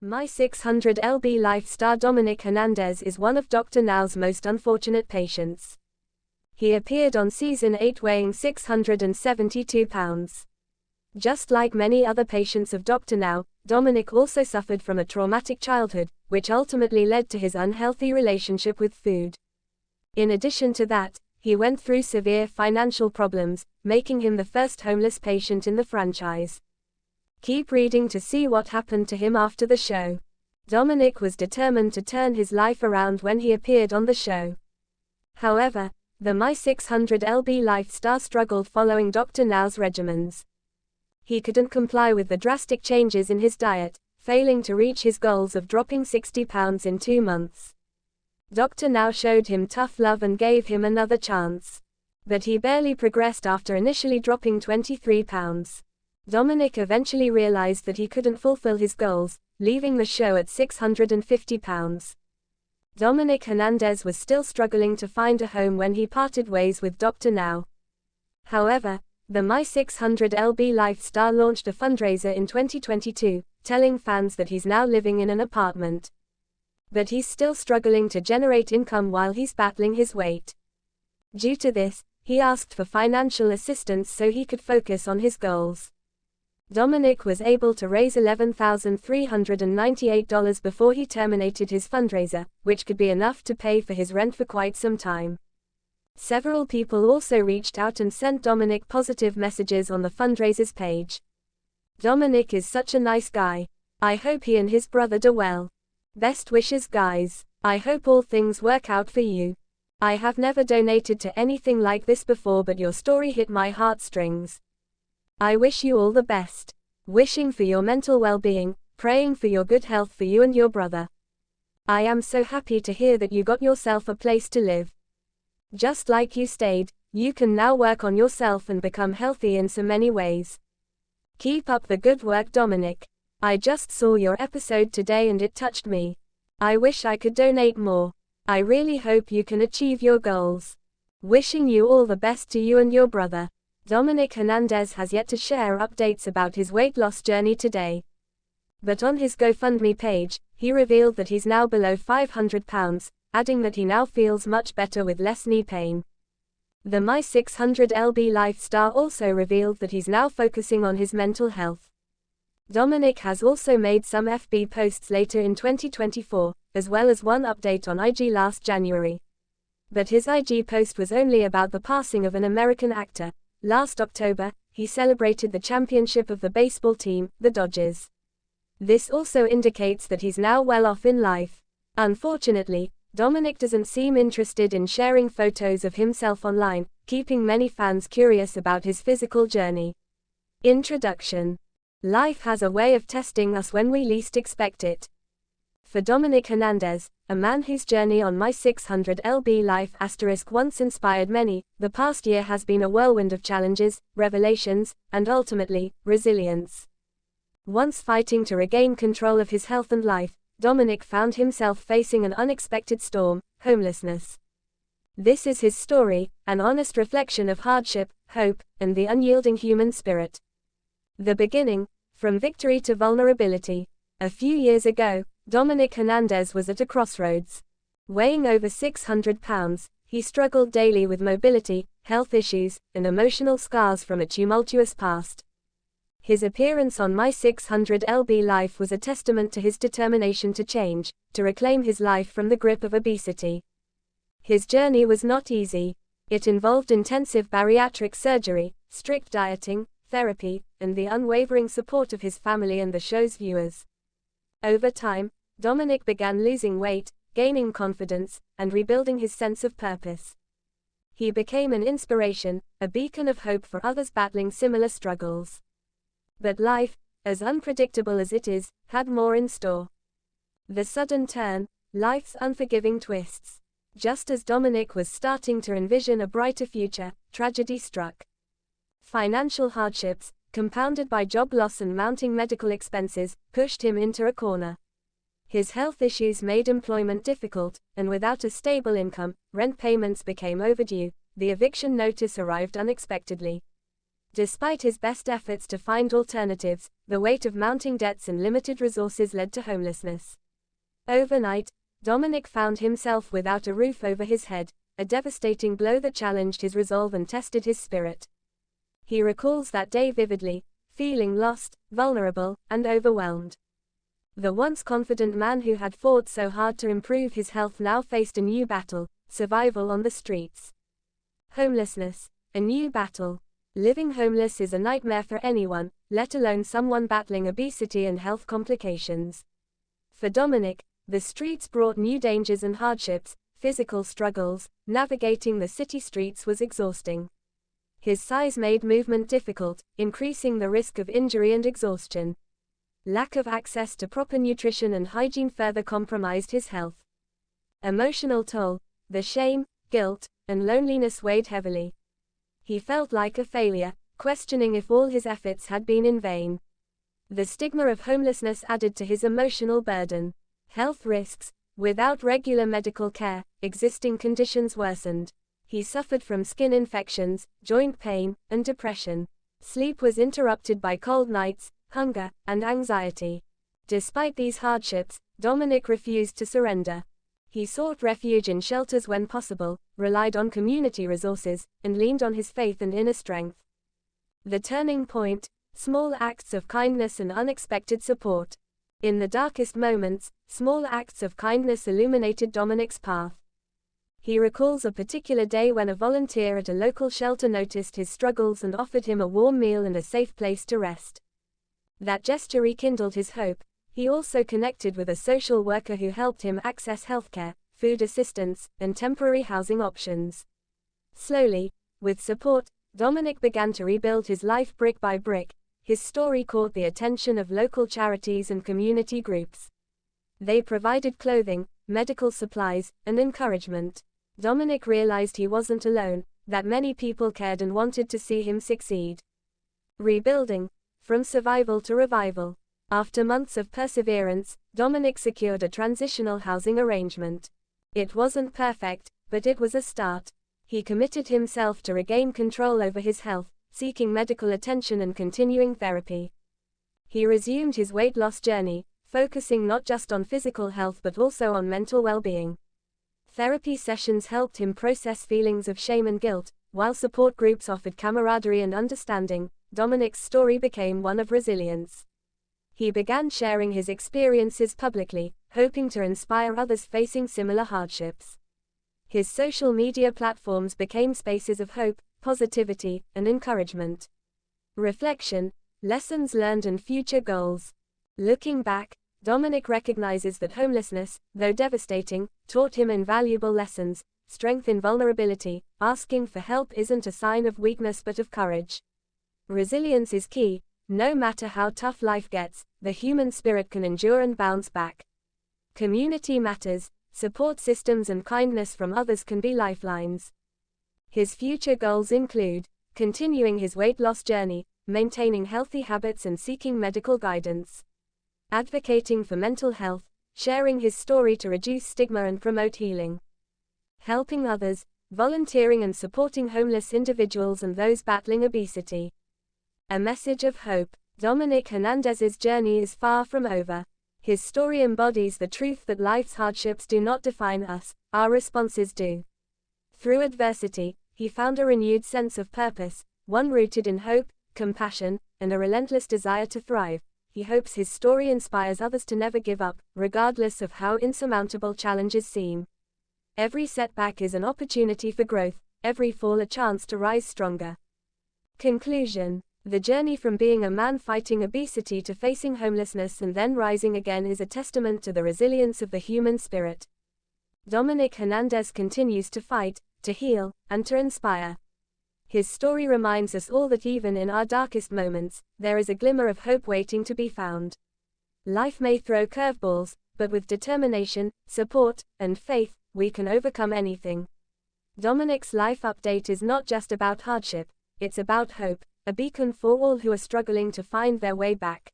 My 600lb Life star Dominic Hernandez is one of Dr. Now's most unfortunate patients. He appeared on season 8 weighing 672 pounds. Just like many other patients of Dr. Now, Dominic also suffered from a traumatic childhood, which ultimately led to his unhealthy relationship with food. In addition to that, he went through severe financial problems, making him the first homeless patient in the franchise. Keep reading to see what happened to him after the show. Dominic was determined to turn his life around when he appeared on the show. However, the My 600lb Life star struggled following Dr. Now's regimens. He couldn't comply with the drastic changes in his diet, failing to reach his goals of dropping 60 pounds in 2 months. Dr. Now showed him tough love and gave him another chance. But he barely progressed after initially dropping 23 pounds. Dominic eventually realized that he couldn't fulfill his goals, leaving the show at 650 pounds. Dominic Hernandez was still struggling to find a home when he parted ways with Dr. Now. However, the My 600lb Life star launched a fundraiser in 2022, telling fans that he's now living in an apartment. But he's still struggling to generate income while he's battling his weight. Due to this, he asked for financial assistance so he could focus on his goals. Dominic was able to raise $11,398 before he terminated his fundraiser, which could be enough to pay for his rent for quite some time. Several people also reached out and sent Dominic positive messages on the fundraiser's page. Dominic is such a nice guy. I hope he and his brother do well. Best wishes, guys. I hope all things work out for you. I have never donated to anything like this before, but your story hit my heartstrings. I wish you all the best. Wishing for your mental well-being, praying for your good health for you and your brother. I am so happy to hear that you got yourself a place to live. Just like you stayed, you can now work on yourself and become healthy in so many ways. Keep up the good work, Dominic. I just saw your episode today and it touched me. I wish I could donate more. I really hope you can achieve your goals. Wishing you all the best to you and your brother. Dominic Hernandez has yet to share updates about his weight loss journey today. But on his GoFundMe page, he revealed that he's now below 500 pounds, adding that he now feels much better with less knee pain. The My 600lb Life star also revealed that he's now focusing on his mental health. Dominic has also made some FB posts later in 2024, as well as one update on IG last January. But his IG post was only about the passing of an American actor. Last October, he celebrated the championship of the baseball team, the Dodgers. This also indicates that he's now well off in life. Unfortunately, Dominic doesn't seem interested in sharing photos of himself online, keeping many fans curious about his physical journey. Introduction. Life has a way of testing us when we least expect it. For Dominic Hernandez, a man whose journey on My 600lb Life * once inspired many, the past year has been a whirlwind of challenges, revelations, and ultimately, resilience. Once fighting to regain control of his health and life, Dominic found himself facing an unexpected storm, homelessness. This is his story, an honest reflection of hardship, hope, and the unyielding human spirit. The beginning, from victory to vulnerability. A few years ago, Dominic Hernandez was at a crossroads. Weighing over 600 pounds, he struggled daily with mobility, health issues, and emotional scars from a tumultuous past. His appearance on My 600lb Life was a testament to his determination to change, to reclaim his life from the grip of obesity. His journey was not easy. It involved intensive bariatric surgery, strict dieting, therapy, and the unwavering support of his family and the show's viewers. Over time, Dominic began losing weight, gaining confidence, and rebuilding his sense of purpose. He became an inspiration, a beacon of hope for others battling similar struggles. But life, as unpredictable as it is, had more in store. The sudden turn, life's unforgiving twists. Just as Dominic was starting to envision a brighter future, tragedy struck. Financial hardships, compounded by job loss and mounting medical expenses, pushed him into a corner. His health issues made employment difficult, and without a stable income, rent payments became overdue. The eviction notice arrived unexpectedly. Despite his best efforts to find alternatives, the weight of mounting debts and limited resources led to homelessness. Overnight, Dominic found himself without a roof over his head, a devastating blow that challenged his resolve and tested his spirit. He recalls that day vividly, feeling lost, vulnerable, and overwhelmed. The once confident man who had fought so hard to improve his health now faced a new battle: survival on the streets. Homelessness, a new battle. Living homeless is a nightmare for anyone, let alone someone battling obesity and health complications. For Dominic, the streets brought new dangers and hardships, physical struggles. Navigating the city streets was exhausting. His size made movement difficult, increasing the risk of injury and exhaustion. Lack of access to proper nutrition and hygiene further compromised his health. Emotional toll, the shame, guilt, and loneliness weighed heavily. He felt like a failure, questioning if all his efforts had been in vain. The stigma of homelessness added to his emotional burden. Health risks: without regular medical care, existing conditions worsened. He suffered from skin infections, joint pain, and depression. Sleep was interrupted by cold nights, hunger, and anxiety. Despite these hardships, Dominic refused to surrender. He sought refuge in shelters when possible, relied on community resources, and leaned on his faith and inner strength. The turning point: small acts of kindness and unexpected support. In the darkest moments, small acts of kindness illuminated Dominic's path. He recalls a particular day when a volunteer at a local shelter noticed his struggles and offered him a warm meal and a safe place to rest. That gesture rekindled his hope. He also connected with a social worker who helped him access healthcare, food assistance, and temporary housing options. Slowly, with support, Dominic began to rebuild his life brick by brick. His story caught the attention of local charities and community groups. They provided clothing, medical supplies, and encouragement. Dominic realized he wasn't alone, that many people cared and wanted to see him succeed. Rebuilding: from survival to revival. After months of perseverance, Dominic secured a transitional housing arrangement. It wasn't perfect, but it was a start. He committed himself to regain control over his health, seeking medical attention and continuing therapy. He resumed his weight loss journey, focusing not just on physical health but also on mental well-being. Therapy sessions helped him process feelings of shame and guilt, while support groups offered camaraderie and understanding. Dominic's story became one of resilience. He began sharing his experiences publicly, hoping to inspire others facing similar hardships. His social media platforms became spaces of hope, positivity, and encouragement. Reflection: lessons learned and future goals. Looking back, Dominic recognizes that homelessness, though devastating, taught him invaluable lessons: strength in vulnerability. Asking for help isn't a sign of weakness but of courage. Resilience is key. No matter how tough life gets, the human spirit can endure and bounce back. Community matters. Support systems and kindness from others can be lifelines. His future goals include continuing his weight loss journey, maintaining healthy habits and seeking medical guidance, advocating for mental health, sharing his story to reduce stigma and promote healing, helping others, volunteering and supporting homeless individuals and those battling obesity. A message of hope. Dominic Hernandez's journey is far from over. His story embodies the truth that life's hardships do not define us, our responses do. Through adversity, he found a renewed sense of purpose, one rooted in hope, compassion, and a relentless desire to thrive. He hopes his story inspires others to never give up, regardless of how insurmountable challenges seem. Every setback is an opportunity for growth, every fall a chance to rise stronger. Conclusion: the journey from being a man fighting obesity to facing homelessness and then rising again is a testament to the resilience of the human spirit. Dominic Hernandez continues to fight, to heal, and to inspire. His story reminds us all that even in our darkest moments, there is a glimmer of hope waiting to be found. Life may throw curveballs, but with determination, support, and faith, we can overcome anything. Dominic's life update is not just about hardship, it's about hope, a beacon for all who are struggling to find their way back.